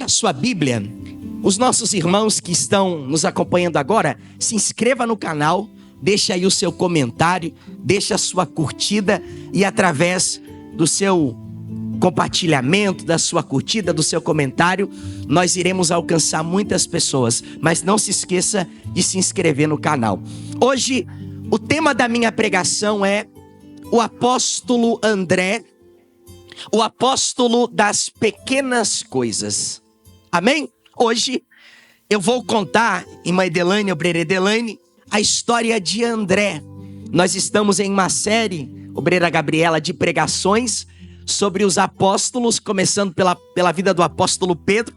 Abra sua Bíblia. Os nossos irmãos que estão nos acompanhando agora, se inscreva no canal, deixa aí o seu comentário, deixa a sua curtida e através do seu compartilhamento, da sua curtida, do seu comentário, nós iremos alcançar muitas pessoas. Mas não se esqueça de se inscrever no canal. Hoje, o tema da minha pregação é o apóstolo André, o apóstolo das pequenas coisas. Amém? Hoje eu vou contar, irmã Edelane, obreira Edelane, a história de André. Nós estamos em uma série, obreira Gabriela, de pregações sobre os apóstolos, começando pela vida do apóstolo Pedro.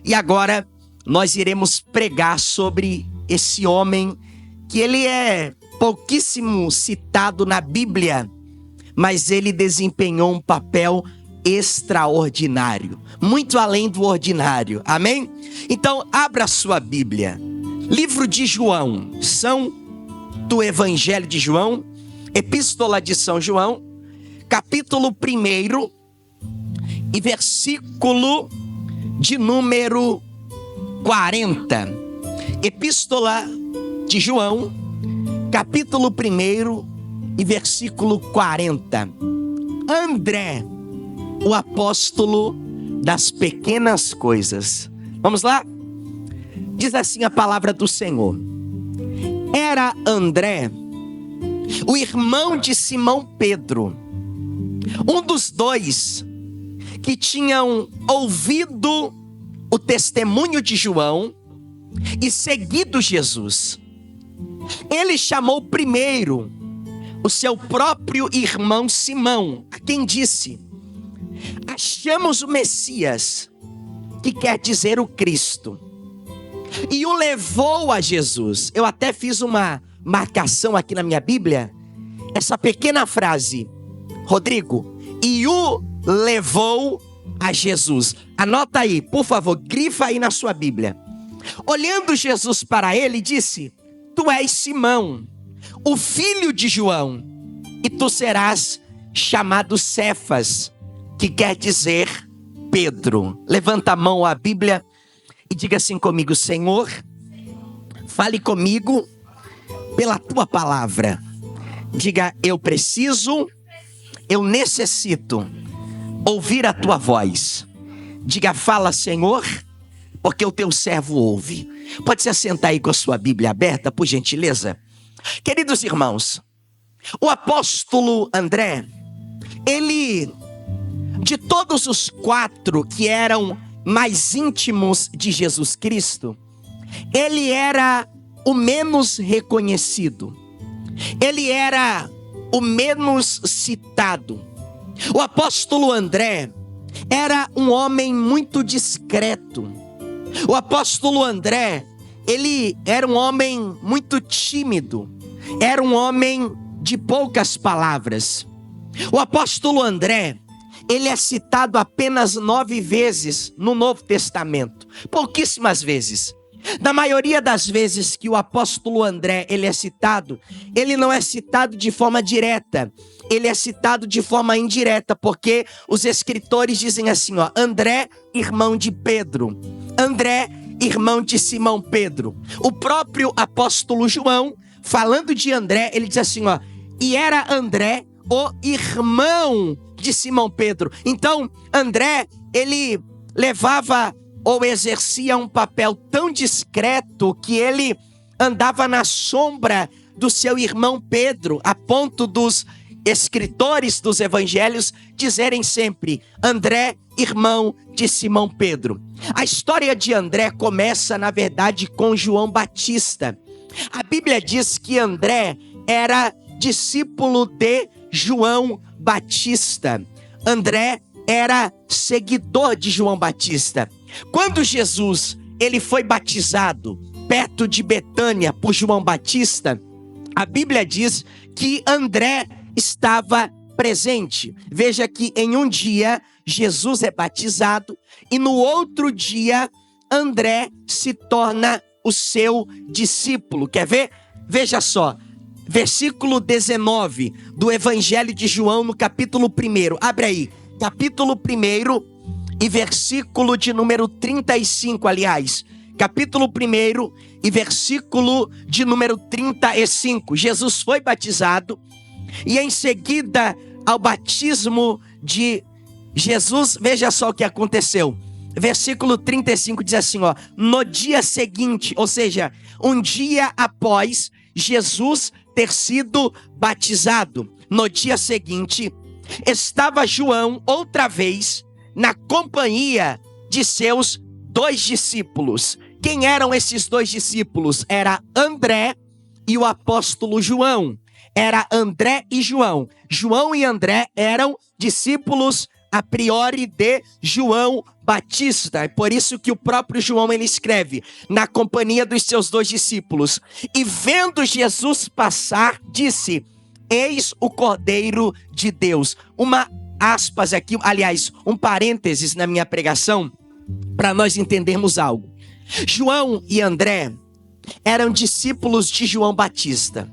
E agora nós iremos pregar sobre esse homem que ele é pouquíssimo citado na Bíblia, mas ele desempenhou um papel extraordinário, muito além do ordinário. Amém? Então, abra a sua Bíblia. Livro de João, do Evangelho de João, Epístola de São João, capítulo 1 e versículo de número 40. Epístola de João, capítulo 1 e versículo 40. André, o apóstolo das pequenas coisas. Vamos lá? Diz assim a palavra do Senhor. Era André, o irmão de Simão Pedro, um dos dois que tinham ouvido o testemunho de João e seguido Jesus. Ele chamou primeiro o seu próprio irmão Simão, a quem disse: achamos o Messias, que quer dizer o Cristo, e o levou a Jesus. Eu até fiz uma marcação aqui na minha Bíblia, essa pequena frase, Rodrigo, e o levou a Jesus. Anota aí, por favor, grifa aí na sua Bíblia. Olhando Jesus para ele, disse: tu és Simão, o filho de João, e tu serás chamado Cefas, que quer dizer Pedro. Levanta a mão à Bíblia e diga assim comigo: Senhor, fale comigo pela tua palavra. Diga: eu preciso, eu necessito ouvir a tua voz. Diga: fala, Senhor, porque o teu servo ouve. Pode se assentar aí com a sua Bíblia aberta, por gentileza. Queridos irmãos, o apóstolo André, ele, de todos os 4 que eram mais íntimos de Jesus Cristo, ele era o menos reconhecido. Ele era o menos citado. O apóstolo André era um homem muito discreto. O apóstolo André, ele era um homem muito tímido. Era um homem de poucas palavras. O apóstolo André, ele é citado apenas 9 vezes no Novo Testamento. Pouquíssimas vezes. Na maioria das vezes que o apóstolo André ele é citado, ele não é citado de forma direta. Ele é citado de forma indireta, porque os escritores dizem assim, André, irmão de Pedro. André, irmão de Simão Pedro. O próprio apóstolo João, falando de André, ele diz assim, e era André o irmão de Simão Pedro. Então, André, ele levava ou exercia um papel tão discreto que ele andava na sombra do seu irmão Pedro, a ponto dos escritores dos evangelhos dizerem sempre: André, irmão de Simão Pedro. A história de André começa, na verdade, com João Batista. A Bíblia diz que André era discípulo de João Batista. André era seguidor de João Batista. Quando Jesus ele foi batizado perto de Betânia por João Batista, a Bíblia diz que André estava presente. Veja que em um dia Jesus é batizado e no outro dia André se torna o seu discípulo. Quer ver? Veja só, versículo 19 do Evangelho de João, no capítulo 1. Abre aí, capítulo 1, e versículo de número 35, aliás, capítulo 1 e versículo de número 35. Jesus foi batizado e em seguida ao batismo de Jesus, veja só o que aconteceu. Versículo 35 diz assim, no dia seguinte, ou seja, um dia após Jesus ter sido batizado, no dia seguinte, estava João outra vez na companhia de seus 2 discípulos. Quem eram esses 2 discípulos? Era André e o apóstolo João. Era André e João. João e André eram discípulos a priori de João Batista. É por isso que o próprio João ele escreve, na companhia dos seus 2 discípulos. E vendo Jesus passar, disse, eis o Cordeiro de Deus. Uma aspas aqui, aliás, um parênteses na minha pregação, para nós entendermos algo. João e André eram discípulos de João Batista.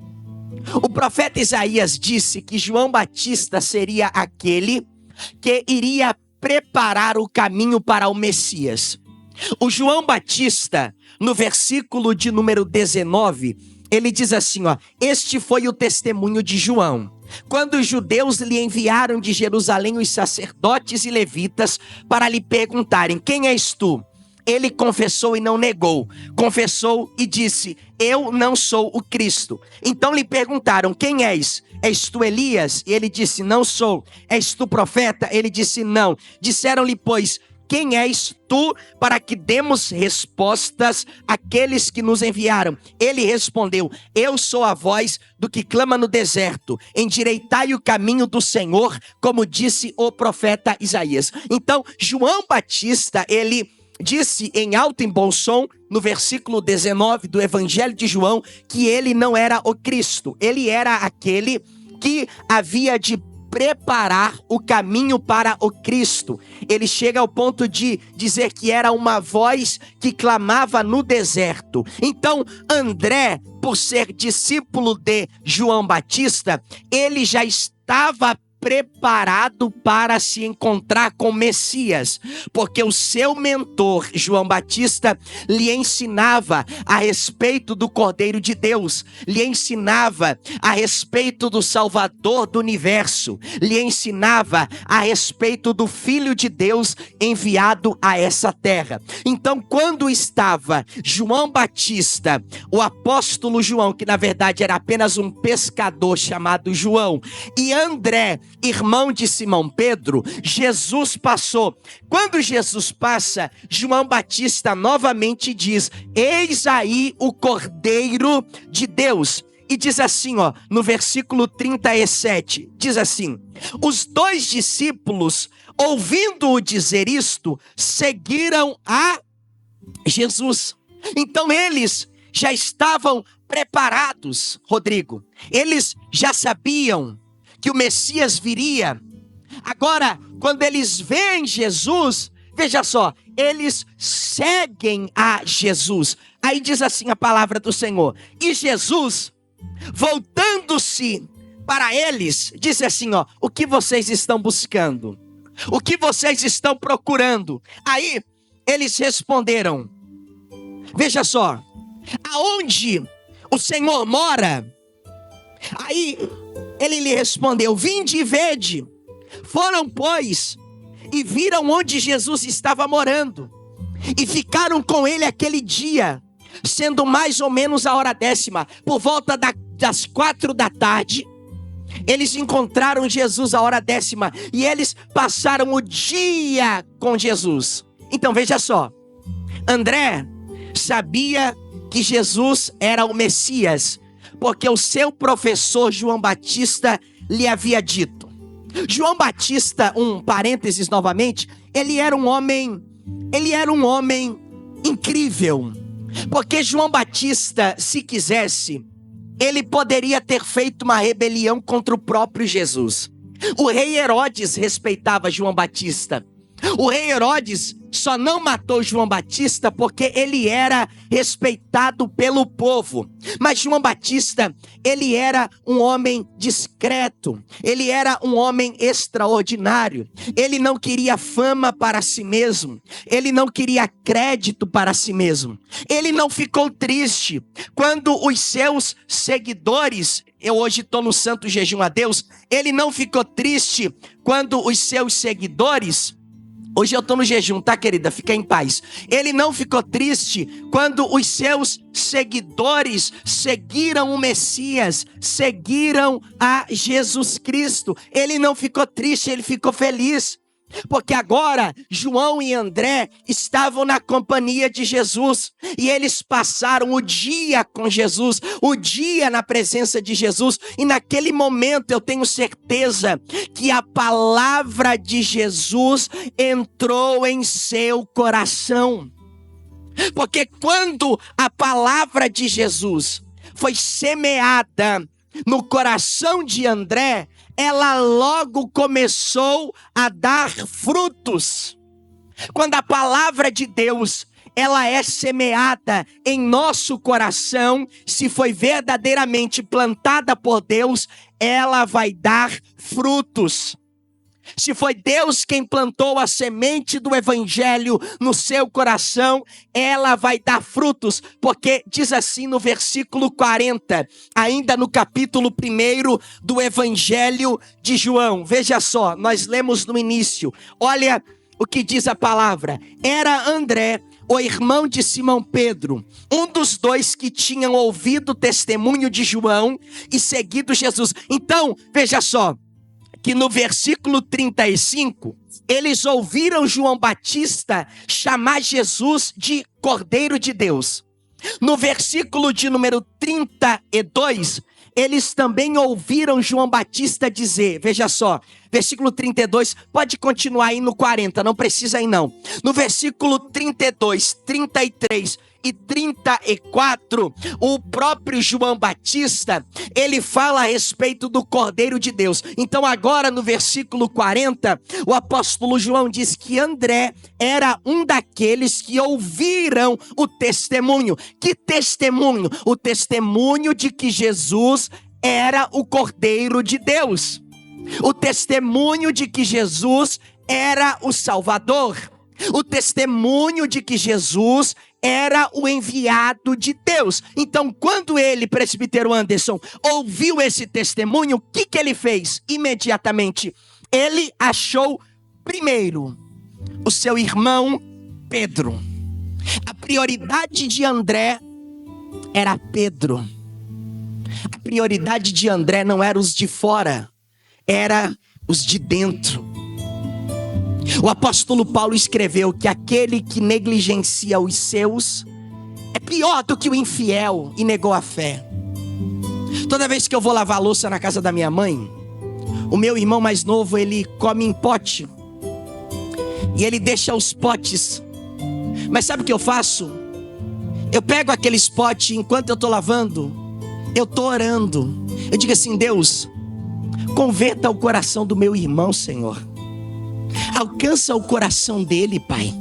O profeta Isaías disse que João Batista seria aquele que iria preparar o caminho para o Messias. O João Batista, no versículo de número 19, ele diz assim, este foi o testemunho de João. Quando os judeus lhe enviaram de Jerusalém os sacerdotes e levitas para lhe perguntarem, quem és tu? Ele confessou e não negou. Confessou e disse, eu não sou o Cristo. Então lhe perguntaram, quem és? És tu Elias? E ele disse, não sou. És tu profeta? Ele disse, não. Disseram-lhe, pois, quem és tu para que demos respostas àqueles que nos enviaram? Ele respondeu, eu sou a voz do que clama no deserto. Endireitai o caminho do Senhor, como disse o profeta Isaías. Então, João Batista, ele disse em alto e bom som, no versículo 19 do Evangelho de João, que ele não era o Cristo. Ele era aquele que havia de preparar o caminho para o Cristo. Ele chega ao ponto de dizer que era uma voz que clamava no deserto. Então, André, por ser discípulo de João Batista, ele já estava preparado para se encontrar com Messias, porque o seu mentor, João Batista, lhe ensinava a respeito do Cordeiro de Deus, lhe ensinava a respeito do Salvador do universo, lhe ensinava a respeito do Filho de Deus enviado a essa terra. Então, quando estava João Batista, o apóstolo João, que na verdade era apenas um pescador chamado João, e André, irmão de Simão Pedro, Jesus passou. Quando Jesus passa, João Batista novamente diz, eis aí o Cordeiro de Deus. E diz assim, no versículo 37, diz assim, os 2 discípulos, ouvindo-o dizer isto, seguiram a Jesus. Então eles já estavam preparados, Rodrigo. Eles já sabiam que o Messias viria. Agora, quando eles veem Jesus, veja só, eles seguem a Jesus. Aí diz assim a palavra do Senhor. E Jesus, voltando-se para eles, disse assim, o que vocês estão buscando? O que vocês estão procurando? Aí, eles responderam, veja só, aonde o Senhor mora? Aí, ele lhe respondeu, vinde e vede. Foram, pois, e viram onde Jesus estava morando, e ficaram com ele aquele dia, sendo mais ou menos a hora 10ª, por volta das 4 da tarde, eles encontraram Jesus a hora 10ª, e eles passaram o dia com Jesus. Então veja só, André sabia que Jesus era o Messias, porque o seu professor João Batista lhe havia dito. João Batista, um parênteses novamente, ele era um homem incrível, porque João Batista, se quisesse, ele poderia ter feito uma rebelião contra o próprio Jesus. O rei Herodes respeitava João Batista. O rei Herodes só não matou João Batista porque ele era respeitado pelo povo. Mas João Batista, ele era um homem discreto. Ele era um homem extraordinário. Ele não queria fama para si mesmo. Ele não queria crédito para si mesmo. Ele não ficou triste quando os seus seguidores... Eu hoje estou no santo jejum a Deus. Ele não ficou triste quando os seus seguidores... Hoje eu estou no jejum, tá, querida? Fica em paz. Ele não ficou triste quando os seus seguidores seguiram o Messias, seguiram a Jesus Cristo. Ele não ficou triste, ele ficou feliz. Porque agora João e André estavam na companhia de Jesus e eles passaram o dia com Jesus, o dia na presença de Jesus. E naquele momento eu tenho certeza que a palavra de Jesus entrou em seu coração. Porque quando a palavra de Jesus foi semeada no coração de André, ela logo começou a dar frutos. Quando a palavra de Deus, ela é semeada em nosso coração, se foi verdadeiramente plantada por Deus, ela vai dar frutos. Se foi Deus quem plantou a semente do evangelho no seu coração, ela vai dar frutos, porque diz assim no versículo 40, ainda no capítulo 1 do evangelho de João. Veja só, nós lemos no início, olha o que diz a palavra. Era André, o irmão de Simão Pedro, um dos dois que tinham ouvido o testemunho de João e seguido Jesus. Então, veja só, que no versículo 35, eles ouviram João Batista chamar Jesus de Cordeiro de Deus. No versículo de número 32, eles também ouviram João Batista dizer, veja só, versículo 32, pode continuar aí no 40, não precisa aí não. No versículo 32, 33 e 34, o próprio João Batista, ele fala a respeito do Cordeiro de Deus. Então agora no versículo 40, o apóstolo João diz que André era um daqueles que ouviram o testemunho. Que testemunho? O testemunho de que Jesus era o Cordeiro de Deus. O testemunho de que Jesus era o Salvador. O testemunho de que Jesus era o enviado de Deus. Então, quando ele, presbítero Anderson, ouviu esse testemunho, o que ele fez? Imediatamente, ele achou primeiro o seu irmão Pedro. A prioridade de André era Pedro. A prioridade de André não era os de fora, era os de dentro. O apóstolo Paulo escreveu que aquele que negligencia os seus é pior do que o infiel e negou a fé. Toda vez que eu vou lavar a louça na casa da minha mãe, o meu irmão mais novo, ele come em pote e ele deixa os potes. Mas sabe o que eu faço? Eu pego aqueles potes, enquanto eu estou lavando, eu estou orando. Eu digo assim: Deus, converta o coração do meu irmão, Senhor. Alcança o coração dele, Pai.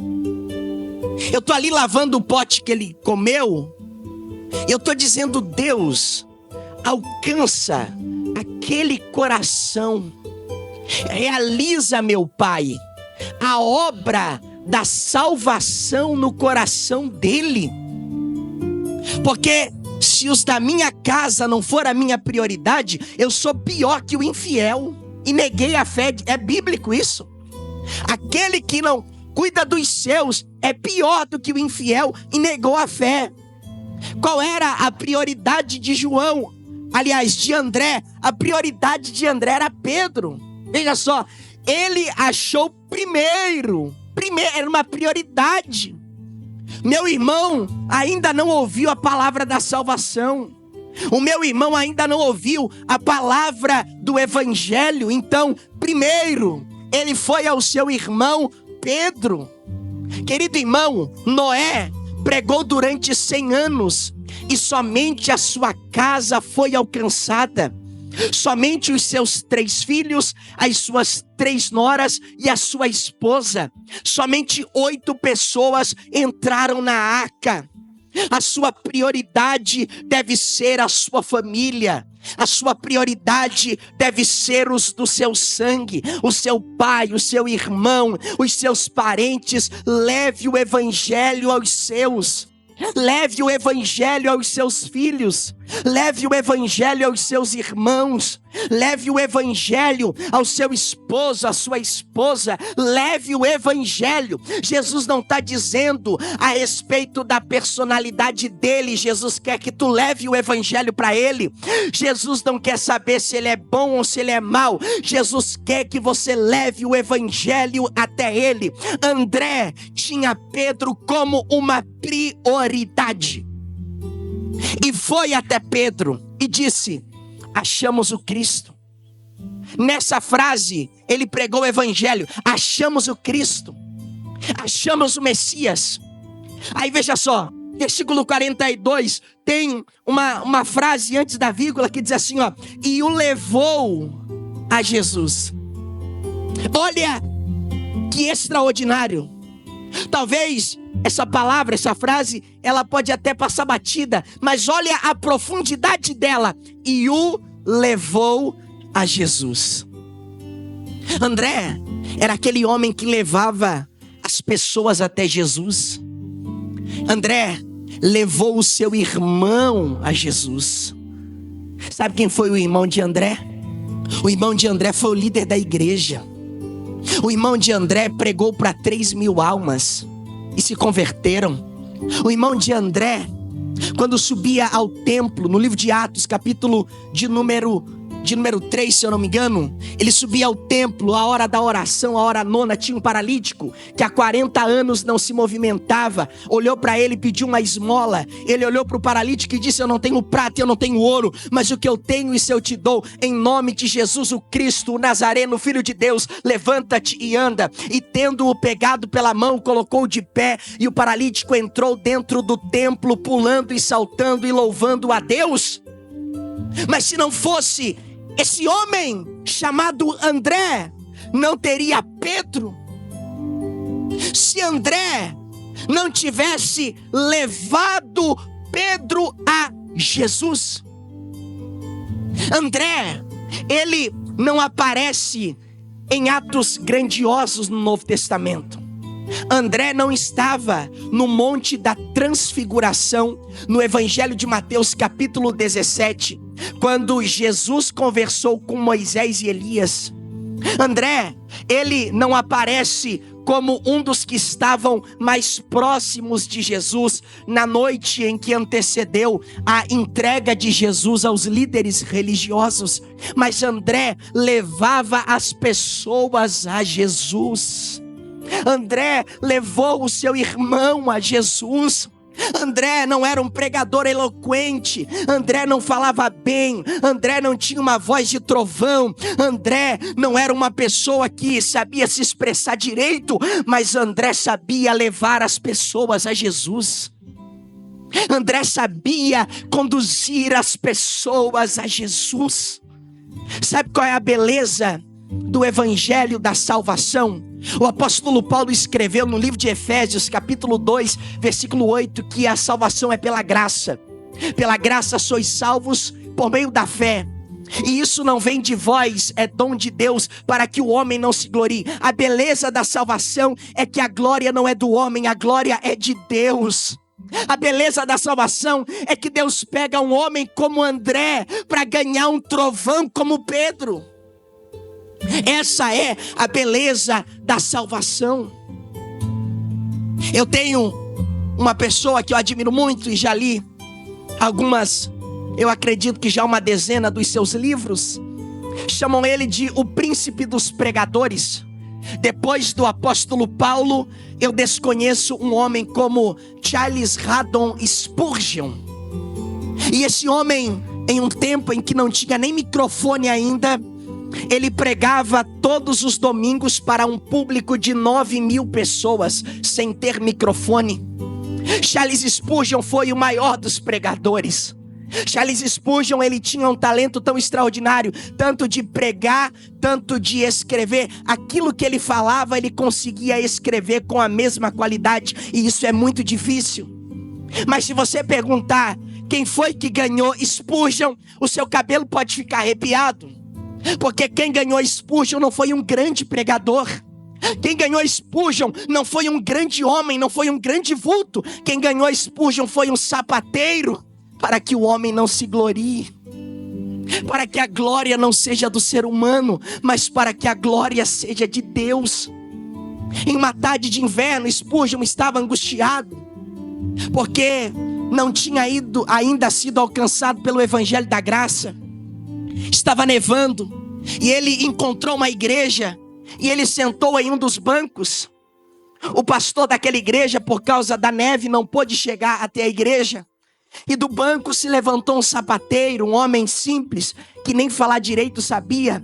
Eu estou ali lavando o pote que ele comeu. Eu estou dizendo: Deus, alcança aquele coração. Realiza, meu Pai, a obra da salvação no coração dele. Porque se os da minha casa não for a minha prioridade, eu sou pior que o infiel e neguei a fé. É bíblico isso. Aquele que não cuida dos seus é pior do que o infiel e negou a fé. Qual era a prioridade de João? Aliás, de André. A prioridade de André era Pedro. Veja só, ele achou primeiro, era uma prioridade. Meu irmão ainda não ouviu a palavra da salvação. O meu irmão ainda não ouviu a palavra do evangelho. Então, primeiro, ele foi ao seu irmão Pedro. Querido irmão, Noé pregou durante 100 anos e somente a sua casa foi alcançada. Somente os seus 3 filhos, as suas 3 noras e a sua esposa. Somente 8 pessoas entraram na arca. A sua prioridade deve ser a sua família. A sua prioridade deve ser os do seu sangue, o seu pai, o seu irmão, os seus parentes. Leve o evangelho aos seus. Leve o evangelho aos seus filhos. Leve o evangelho aos seus irmãos. Leve o evangelho ao seu esposo, à sua esposa. Leve o evangelho. Jesus não está dizendo a respeito da personalidade dele. Jesus quer que tu leve o evangelho para ele. Jesus não quer saber se ele é bom ou se ele é mau. Jesus quer que você leve o evangelho até ele. André tinha Pedro como uma prioridade. E foi até Pedro e disse: achamos o Cristo. Nessa frase, ele pregou o evangelho. Achamos o Cristo. Achamos o Messias. Aí veja só, versículo 42, tem uma frase antes da vírgula que diz assim, ó: e o levou a Jesus. Olha que extraordinário. Talvez essa palavra, essa frase, ela pode até passar batida, mas olha a profundidade dela. E o levou a Jesus. André era aquele homem que levava as pessoas até Jesus. André levou o seu irmão a Jesus. Sabe quem foi o irmão de André? O irmão de André foi o líder da igreja. O irmão de André pregou para 3.000 almas e se converteram. O irmão de André, quando subia ao templo, no livro de Atos, capítulo de número 3, se eu não me engano, ele subia ao templo, a hora da oração, a hora nona, tinha um paralítico que há 40 anos não se movimentava. Olhou para ele e pediu uma esmola. Ele olhou para o paralítico e disse: eu não tenho prata, eu não tenho ouro, mas o que eu tenho isso eu te dou. Em nome de Jesus o Cristo, o Nazareno, Filho de Deus, levanta-te e anda. E tendo-o pegado pela mão, colocou de pé, e o paralítico entrou dentro do templo, pulando e saltando e louvando a Deus. Mas se não fosse esse homem chamado André, não teria Pedro. Se André não tivesse levado Pedro a Jesus. André, ele não aparece em atos grandiosos no Novo Testamento. André não estava no Monte da Transfiguração, no Evangelho de Mateus capítulo 17, quando Jesus conversou com Moisés e Elias. André, ele não aparece como um dos que estavam mais próximos de Jesus na noite em que antecedeu a entrega de Jesus aos líderes religiosos. Mas André levava as pessoas a Jesus. André levou o seu irmão a Jesus. André não era um pregador eloquente. André não falava bem. André não tinha uma voz de trovão. André não era uma pessoa que sabia se expressar direito, mas André sabia levar as pessoas a Jesus. André sabia conduzir as pessoas a Jesus. Sabe qual é a beleza do evangelho da salvação? O apóstolo Paulo escreveu no livro de Efésios, capítulo 2, versículo 8, que a salvação é pela graça. Pela graça sois salvos por meio da fé. E isso não vem de vós, é dom de Deus, para que o homem não se glorie. A beleza da salvação é que a glória não é do homem, a glória é de Deus. A beleza da salvação é que Deus pega um homem como André para ganhar um trovão como Pedro. Essa é a beleza da salvação. Eu tenho uma pessoa que eu admiro muito e já li algumas, eu acredito que já uma dezena dos seus livros. Chamam ele de o príncipe dos pregadores. Depois do apóstolo Paulo, eu desconheço um homem como Charles Haddon Spurgeon. E esse homem, em um tempo em que não tinha nem microfone ainda, ele pregava todos os domingos para um público de 9.000 pessoas, sem ter microfone. Charles Spurgeon foi o maior dos pregadores. Charles Spurgeon, ele tinha um talento tão extraordinário, tanto de pregar, tanto de escrever. Aquilo que ele falava, ele conseguia escrever com a mesma qualidade, e isso é muito difícil. Mas se você perguntar quem foi que ganhou Spurgeon, o seu cabelo pode ficar arrepiado, porque quem ganhou Spurgeon não foi um grande pregador. Quem ganhou Spurgeon não foi um grande homem, não foi um grande vulto. Quem ganhou Spurgeon foi um sapateiro, para que o homem não se glorie, para que a glória não seja do ser humano, mas para que a glória seja de Deus. Em uma tarde de inverno, Spurgeon estava angustiado, porque não tinha ainda sido alcançado pelo Evangelho da Graça. Estava nevando, e ele encontrou uma igreja, e ele sentou em um dos bancos. O pastor daquela igreja, por causa da neve, não pôde chegar até a igreja. E do banco se levantou um sapateiro, um homem simples, que nem falar direito sabia.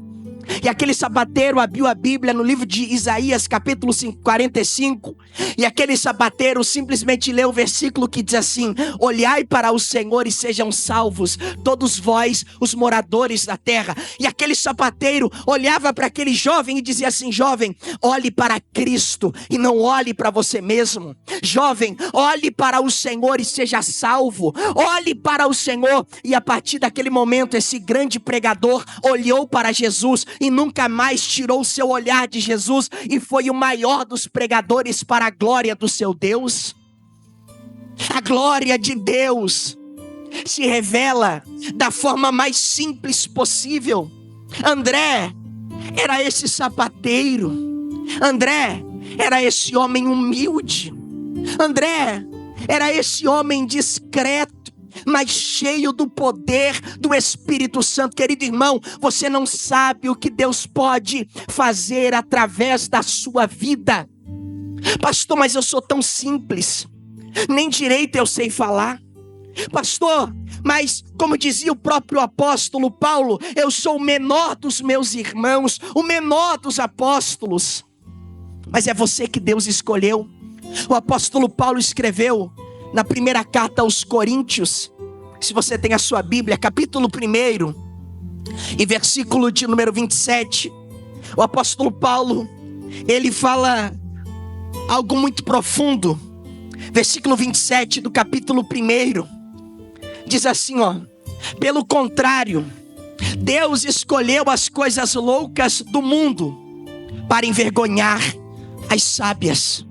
E aquele sapateiro abriu a Bíblia no livro de Isaías, capítulo 45. E aquele sapateiro simplesmente leu o versículo que diz assim: olhai para o Senhor e sejam salvos, todos vós, os moradores da terra. E aquele sapateiro olhava para aquele jovem e dizia assim: jovem, olhe para Cristo e não olhe para você mesmo. Jovem, olhe para o Senhor e seja salvo. Olhe para o Senhor. E a partir daquele momento, esse grande pregador olhou para Jesus e nunca mais tirou o seu olhar de Jesus, e foi o maior dos pregadores para a glória do seu Deus. A glória de Deus se revela da forma mais simples possível. André era esse sapateiro. André era esse homem humilde. André era esse homem discreto, mas cheio do poder do Espírito Santo. Querido irmão, você não sabe o que Deus pode fazer através da sua vida. Pastor, mas eu sou tão simples, nem direito eu sei falar. Pastor, mas como dizia o próprio apóstolo Paulo, eu sou o menor dos meus irmãos, o menor dos apóstolos. Mas é você que Deus escolheu. O apóstolo Paulo escreveu na primeira carta aos Coríntios, se você tem a sua Bíblia, capítulo 1 e versículo de número 27, o apóstolo Paulo, ele fala algo muito profundo. Versículo 27 do capítulo 1, diz assim, pelo contrário, Deus escolheu as coisas loucas do mundo para envergonhar as sábias.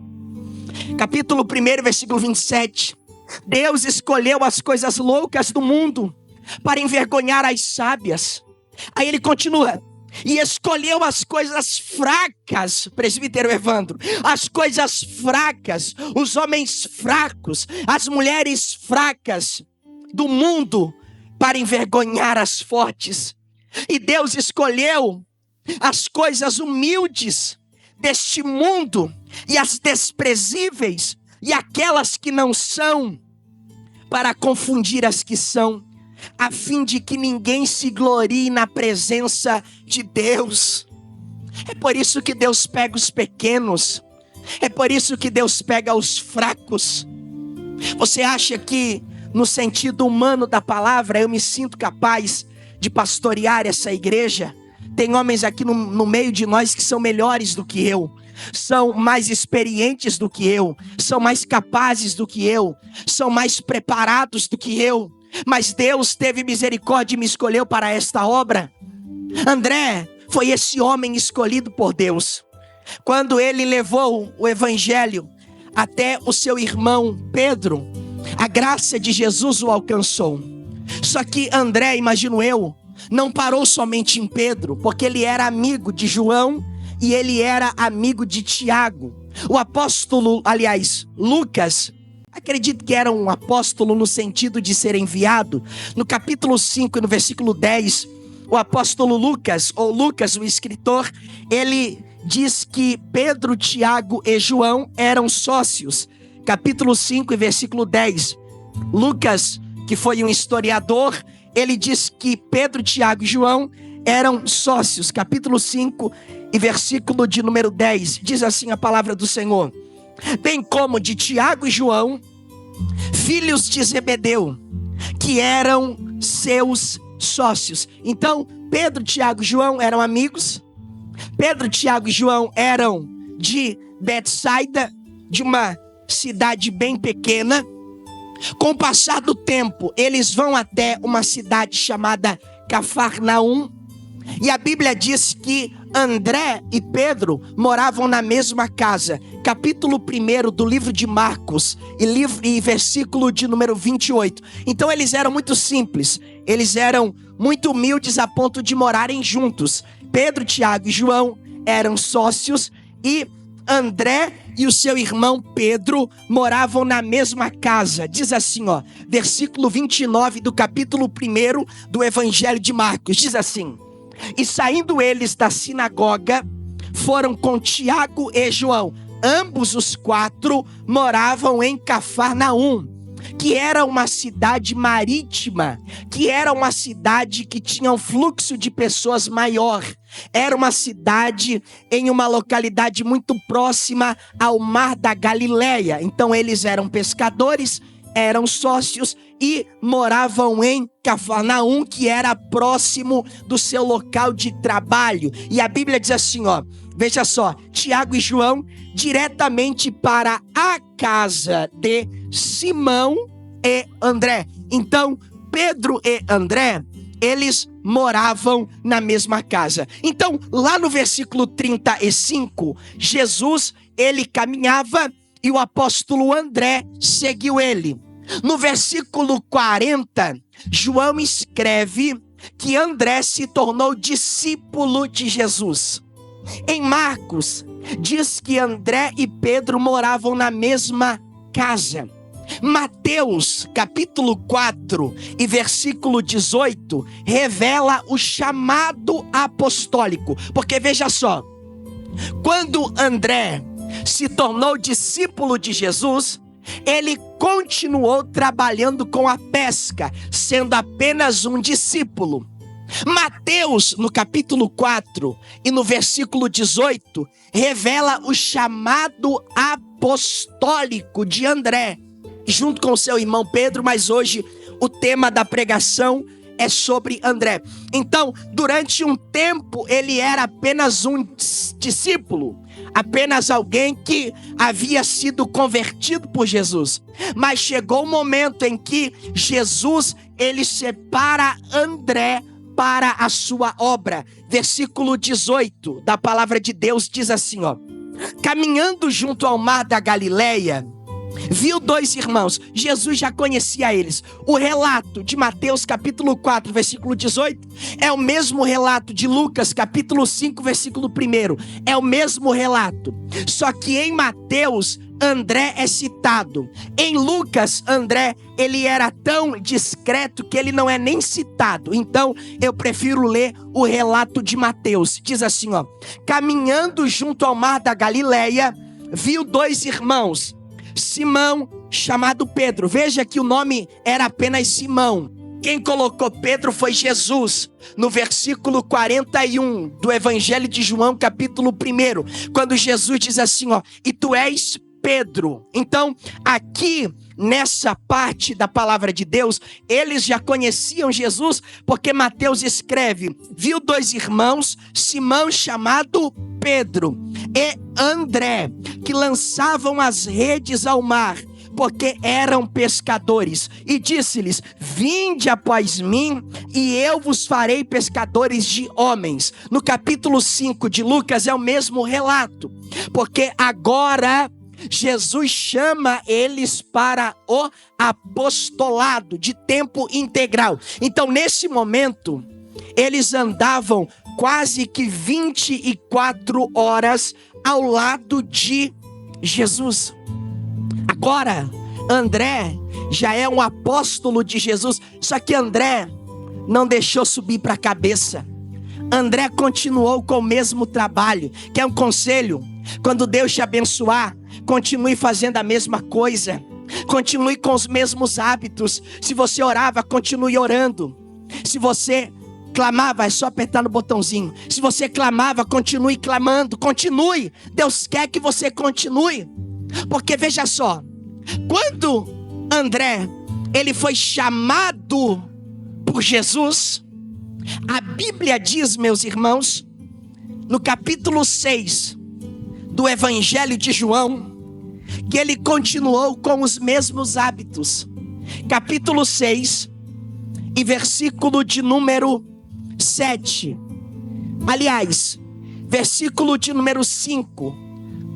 Capítulo 1, versículo 27. Deus escolheu as coisas loucas do mundo para envergonhar as sábias. Aí ele continua: e escolheu as coisas fracas, presbítero Evandro, as coisas fracas, os homens fracos, as mulheres fracas do mundo para envergonhar as fortes. E Deus escolheu as coisas humildes deste mundo e as desprezíveis e aquelas que não são, para confundir as que são, a fim de que ninguém se glorie na presença de Deus. É por isso que Deus pega os pequenos, é por isso que Deus pega os fracos. Você acha que, no sentido humano da palavra, eu me sinto capaz de pastorear essa igreja? Tem homens aqui no meio de nós que são melhores do que eu, são mais experientes do que eu, são mais capazes do que eu, são mais preparados do que eu. Mas Deus teve misericórdia e me escolheu para esta obra. André foi esse homem escolhido por Deus. Quando ele levou o evangelho até o seu irmão Pedro, a graça de Jesus o alcançou. Só que André, imagino eu, não parou somente em Pedro, porque ele era amigo de João e ele era amigo de Tiago. O apóstolo, aliás, Lucas, acredito que era um apóstolo no sentido de ser enviado. No capítulo 5 e no versículo 10, o apóstolo Lucas, ou Lucas, o escritor, ele diz que Pedro, Tiago e João eram sócios. Capítulo 5 e versículo 10. Lucas, que foi um historiador, ele diz que Pedro, Tiago e João eram sócios. Capítulo 5 e versículo de número 10. Diz assim a palavra do Senhor: bem como de Tiago e João, filhos de Zebedeu, que eram seus sócios. Então, Pedro, Tiago e João eram amigos. Pedro, Tiago e João eram de Betsaida, de uma cidade bem pequena. Com o passar do tempo, eles vão até uma cidade chamada Cafarnaum. E a Bíblia diz que André e Pedro moravam na mesma casa. Capítulo 1 do livro de Marcos e versículo de número 28. Então eles eram muito simples. Eles eram muito humildes a ponto de morarem juntos. Pedro, Tiago e João eram sócios e André e o seu irmão Pedro moravam na mesma casa. Diz assim, versículo 29 do capítulo 1 do Evangelho de Marcos. Diz assim: e saindo eles da sinagoga, foram com Tiago e João. Ambos os quatro moravam em Cafarnaum, que era uma cidade marítima, que era uma cidade que tinha um fluxo de pessoas maior. Era uma cidade em uma localidade muito próxima ao mar da Galileia. Então eles eram pescadores, eram sócios e moravam em Cafarnaum, que era próximo do seu local de trabalho. E a Bíblia diz assim, veja só, Tiago e João diretamente para a casa de Simão e André. Então, Pedro e André, eles moravam na mesma casa. Então, lá no versículo 35, Jesus, ele caminhava e o apóstolo André seguiu ele. No versículo 40, João escreve que André se tornou discípulo de Jesus. Em Marcos, diz que André e Pedro moravam na mesma casa. Mateus, capítulo 4 e versículo 18, revela o chamado apostólico. Porque veja só, quando André se tornou discípulo de Jesus, ele continuou trabalhando com a pesca, sendo apenas um discípulo. Mateus, no capítulo 4 e no versículo 18, revela o chamado apostólico de André, junto com seu irmão Pedro, mas hoje o tema da pregação é sobre André. Então, durante um tempo, ele era apenas um discípulo, apenas alguém que havia sido convertido por Jesus. Mas chegou o momento em que Jesus, ele separa André para a sua obra. Versículo 18 da palavra de Deus diz assim, caminhando junto ao mar da Galileia, viu dois irmãos. Jesus já conhecia eles. O relato de Mateus capítulo 4, versículo 18, é o mesmo relato de Lucas capítulo 5, versículo 1. É o mesmo relato. Só que em Mateus, André é citado. Em Lucas, André, ele era tão discreto que ele não é nem citado. Então, eu prefiro ler o relato de Mateus. Diz assim, caminhando junto ao mar da Galileia, viu dois irmãos, Simão, chamado Pedro. Veja que o nome era apenas Simão. Quem colocou Pedro foi Jesus. No versículo 41 do Evangelho de João, capítulo 1, quando Jesus diz assim, e tu és Pedro. Então, aqui nessa parte da palavra de Deus, eles já conheciam Jesus, porque Mateus escreve, viu dois irmãos, Simão chamado Pedro e André, que lançavam as redes ao mar, porque eram pescadores, e disse-lhes, vinde após mim, e eu vos farei pescadores de homens. No capítulo 5 de Lucas é o mesmo relato, porque agora Jesus chama eles para o apostolado de tempo integral. Então, nesse momento, eles andavam quase que 24 horas ao lado de Jesus. Agora, André já é um apóstolo de Jesus, só que André não deixou subir para a cabeça. André continuou com o mesmo trabalho. Quer um conselho? Quando Deus te abençoar, continue fazendo a mesma coisa. Continue com os mesmos hábitos. Se você orava, continue orando. Se você clamava, é só apertar no botãozinho. Se você clamava, continue clamando. Continue. Deus quer que você continue. Porque veja só, quando André ele foi chamado por Jesus. A Bíblia diz, meus irmãos, no capítulo 6 do Evangelho de João, que ele continuou com os mesmos hábitos. Capítulo 6 e versículo de número 7. Aliás, versículo de número 5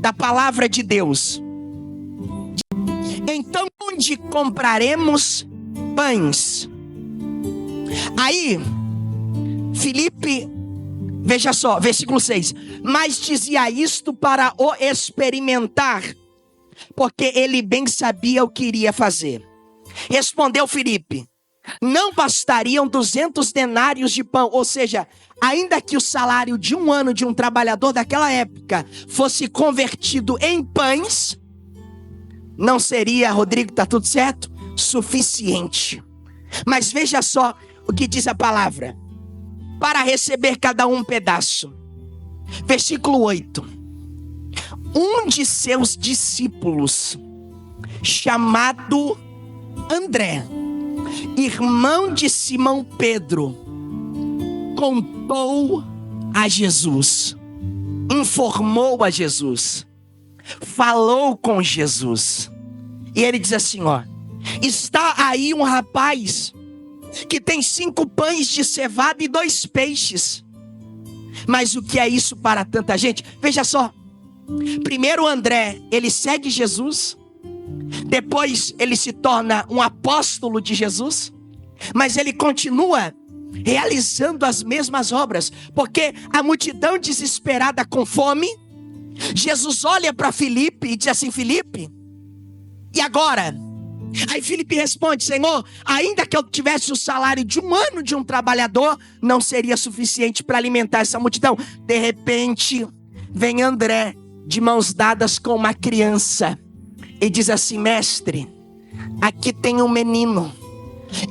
da palavra de Deus. Então, onde compraremos pães? Aí, Filipe, veja só, versículo 6. Mas dizia isto para o experimentar, porque ele bem sabia o que iria fazer. Respondeu Filipe: não bastariam 200 denários de pão, ou seja, ainda que o salário de um ano de um trabalhador daquela época fosse convertido em pães, não seria, Rodrigo, está tudo certo? Suficiente. Mas veja só o que diz a palavra: para receber cada um pedaço. Versículo 8. Um de seus discípulos, chamado André, irmão de Simão Pedro, contou a Jesus, informou a Jesus, falou com Jesus. E ele diz assim, está aí um rapaz que tem 5 pães de cevada e 2 peixes. Mas o que é isso para tanta gente? Veja só. Primeiro André, ele segue Jesus. Depois ele se torna um apóstolo de Jesus. Mas ele continua realizando as mesmas obras, porque a multidão desesperada com fome, Jesus olha para Filipe e diz assim: Filipe, e agora? Aí Filipe responde: Senhor, ainda que eu tivesse o salário de um ano de um trabalhador, não seria suficiente para alimentar essa multidão. De repente, vem André, de mãos dadas com uma criança, e diz assim: mestre, aqui tem um menino,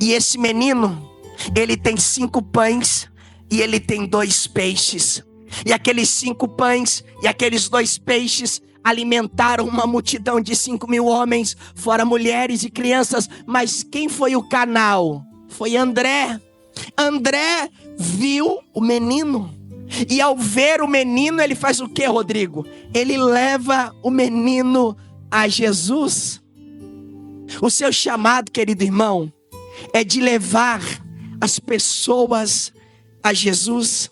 e esse menino, ele tem 5 pães e ele tem 2 peixes. E aqueles 5 pães e aqueles 2 peixes alimentaram uma multidão de 5.000 homens, fora mulheres e crianças. Mas quem foi o canal? Foi André. André viu o menino. E ao ver o menino, ele faz o que, Rodrigo? Ele leva o menino a Jesus. O seu chamado, querido irmão, é de levar as pessoas a Jesus.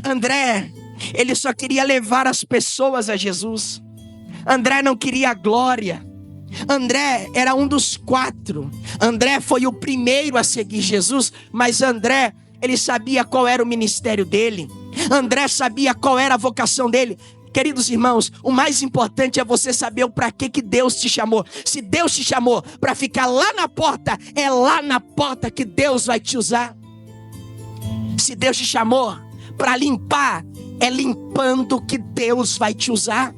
André, ele só queria levar as pessoas a Jesus. André não queria a glória. André era um dos 4. André foi o primeiro a seguir Jesus, mas André, ele sabia qual era o ministério dele. André sabia qual era a vocação dele. Queridos irmãos, o mais importante é você saber o para que Deus te chamou. Se Deus te chamou para ficar lá na porta, é lá na porta que Deus vai te usar. Se Deus te chamou para limpar, é limpando que Deus vai te usar.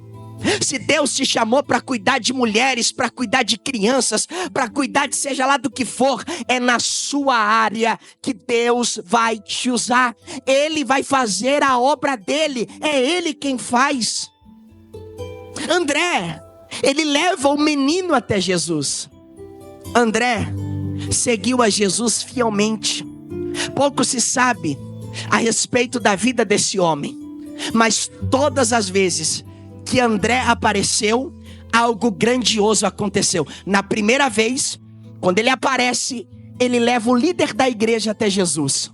Se Deus te chamou para cuidar de mulheres, para cuidar de crianças, para cuidar de seja lá do que for, é na sua área que Deus vai te usar. Ele vai fazer a obra dele, é Ele quem faz. André, ele leva o menino até Jesus. André seguiu a Jesus fielmente. Pouco se sabe a respeito da vida desse homem, mas todas as vezes que André apareceu, algo grandioso aconteceu. Na primeira vez, quando ele aparece, ele leva o líder da igreja até Jesus.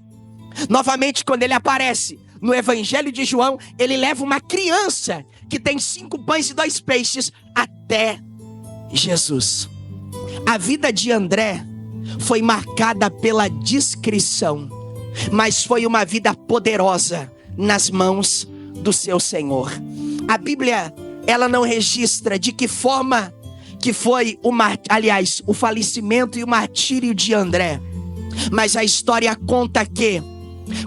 Novamente, quando ele aparece no Evangelho de João, ele leva uma criança que tem 5 pães e 2 peixes até Jesus. A vida de André foi marcada pela discrição, mas foi uma vida poderosa nas mãos do seu Senhor. A Bíblia, ela não registra de que forma que foi o falecimento e o martírio de André. Mas a história conta que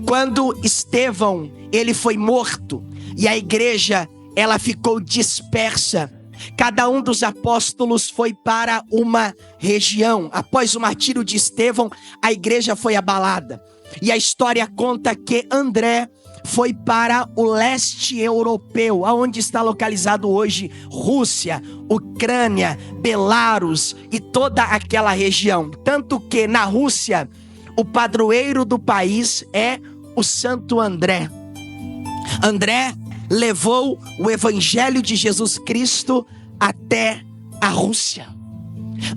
quando Estevão, ele foi morto e a igreja, ela ficou dispersa. Cada um dos apóstolos foi para uma região. Após o martírio de Estevão, a igreja foi abalada. E a história conta que André foi para o leste europeu, aonde está localizado hoje Rússia, Ucrânia, Belarus e toda aquela região. Tanto que na Rússia, o padroeiro do país é o Santo André. André levou o evangelho de Jesus Cristo até a Rússia.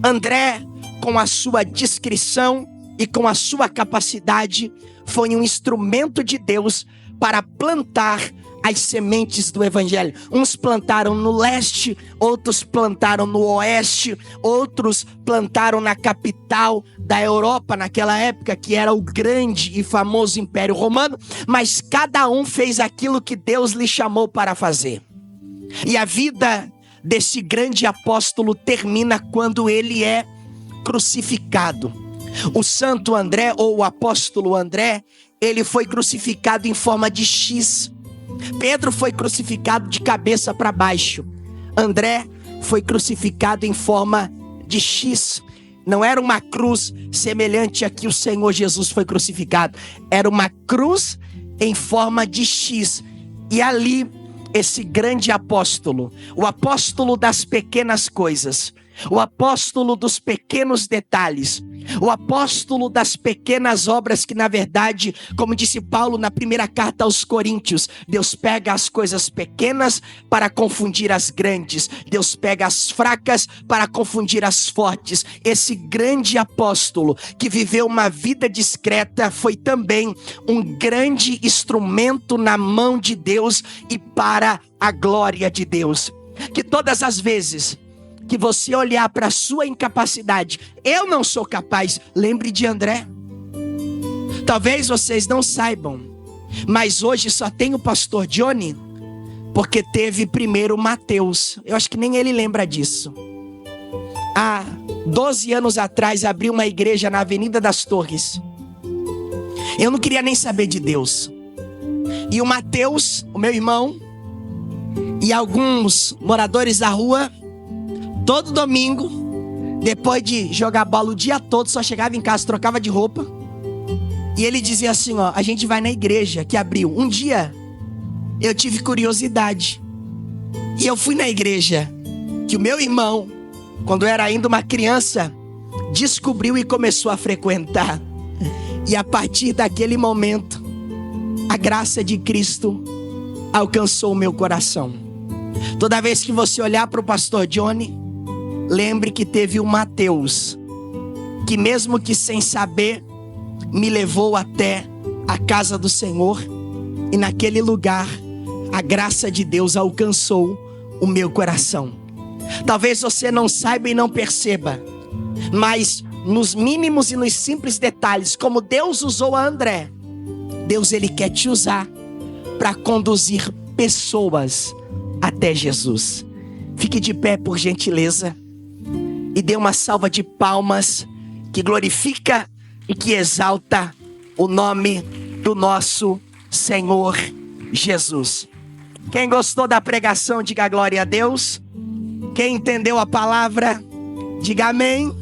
André, com a sua discrição e com a sua capacidade, foi um instrumento de Deus para plantar as sementes do evangelho. Uns plantaram no leste, outros plantaram no oeste, outros plantaram na capital da Europa naquela época, que era o grande e famoso Império Romano, mas cada um fez aquilo que Deus lhe chamou para fazer. E a vida desse grande apóstolo termina quando ele é crucificado. O Santo André, ou o apóstolo André, ele foi crucificado em forma de X. Pedro foi crucificado de cabeça para baixo. André foi crucificado em forma de X. Não era uma cruz semelhante a que o Senhor Jesus foi crucificado. Era uma cruz em forma de X. E ali, esse grande apóstolo, o apóstolo das pequenas coisas, o apóstolo dos pequenos detalhes, o apóstolo das pequenas obras que, na verdade, como disse Paulo na primeira carta aos Coríntios, Deus pega as coisas pequenas para confundir as grandes. Deus pega as fracas para confundir as fortes. Esse grande apóstolo que viveu uma vida discreta foi também um grande instrumento na mão de Deus e para a glória de Deus. Que todas as vezes que você olhar para a sua incapacidade, eu não sou capaz, lembre de André. Talvez vocês não saibam, mas hoje só tem o pastor Johnny, porque teve primeiro Mateus. Eu acho que nem ele lembra disso. Há 12 anos atrás, abri uma igreja na Avenida das Torres. Eu não queria nem saber de Deus. E o Mateus, o meu irmão, e alguns moradores da rua, todo domingo, depois de jogar bola o dia todo, só chegava em casa, trocava de roupa. E ele dizia assim, ó, a gente vai na igreja que abriu. Um dia, eu tive curiosidade. E eu fui na igreja que o meu irmão, quando era ainda uma criança, descobriu e começou a frequentar. E a partir daquele momento, a graça de Cristo alcançou o meu coração. Toda vez que você olhar para o pastor Johnny, lembre que teve o Mateus, que mesmo que sem saber, me levou até a casa do Senhor. E naquele lugar, a graça de Deus alcançou o meu coração. Talvez você não saiba e não perceba, mas nos mínimos e nos simples detalhes, como Deus usou a André, Deus ele quer te usar para conduzir pessoas até Jesus. Fique de pé, por gentileza, e dê uma salva de palmas que glorifica e que exalta o nome do nosso Senhor Jesus. Quem gostou da pregação, diga glória a Deus. Quem entendeu a palavra, diga amém.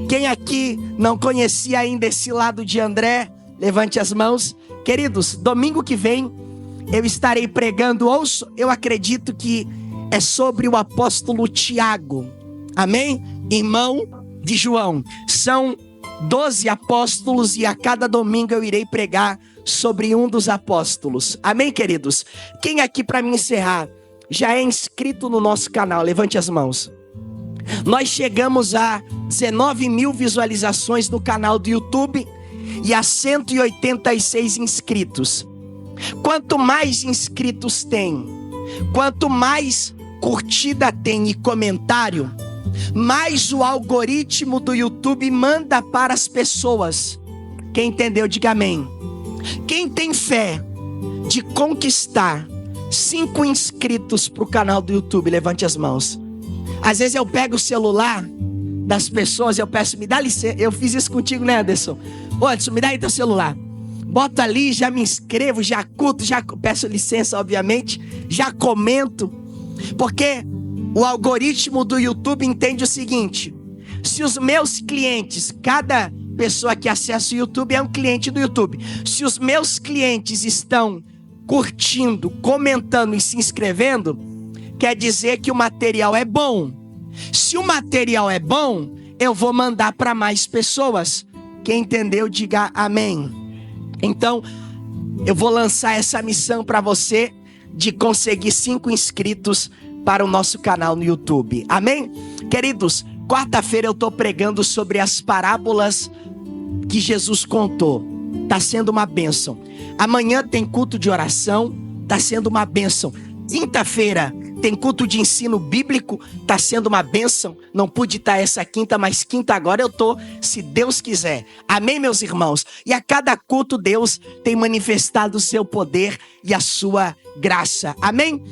Quem aqui não conhecia ainda esse lado de André, levante as mãos. Queridos, domingo que vem eu estarei pregando, eu acredito que é sobre o apóstolo Tiago. Amém? Irmão de João. São 12 apóstolos e a cada domingo eu irei pregar sobre um dos apóstolos. Amém, queridos? Quem aqui, para me encerrar, já é inscrito no nosso canal? Levante as mãos. Nós chegamos a 19 mil visualizações no canal do YouTube e a 186 inscritos. Quanto mais inscritos tem, quanto mais curtida tem e comentário, mais o algoritmo do YouTube manda para as pessoas. Quem entendeu, diga amém. Quem tem fé de conquistar 5 inscritos para o canal do YouTube, levante as mãos. Às vezes eu pego o celular das pessoas e eu peço, me dá licença. Eu fiz isso contigo, né, Anderson? Ô, Anderson, me dá aí teu celular. Boto ali, já me inscrevo, já curto, já peço licença, obviamente, já comento. Porque o algoritmo do YouTube entende o seguinte: se os meus clientes, cada pessoa que acessa o YouTube é um cliente do YouTube. Se os meus clientes estão curtindo, comentando e se inscrevendo, quer dizer que o material é bom. Se o material é bom, eu vou mandar para mais pessoas. Quem entendeu, diga amém. Então, eu vou lançar essa missão para você de conseguir 5 inscritos para o nosso canal no YouTube. Amém? Queridos, quarta-feira eu estou pregando sobre as parábolas que Jesus contou. Está sendo uma bênção. Amanhã tem culto de oração. Está sendo uma bênção. Quinta-feira tem culto de ensino bíblico. Está sendo uma bênção. Não pude estar essa quinta, mas quinta agora eu estou, se Deus quiser. Amém, meus irmãos? E a cada culto Deus tem manifestado o seu poder e a sua graça. Amém?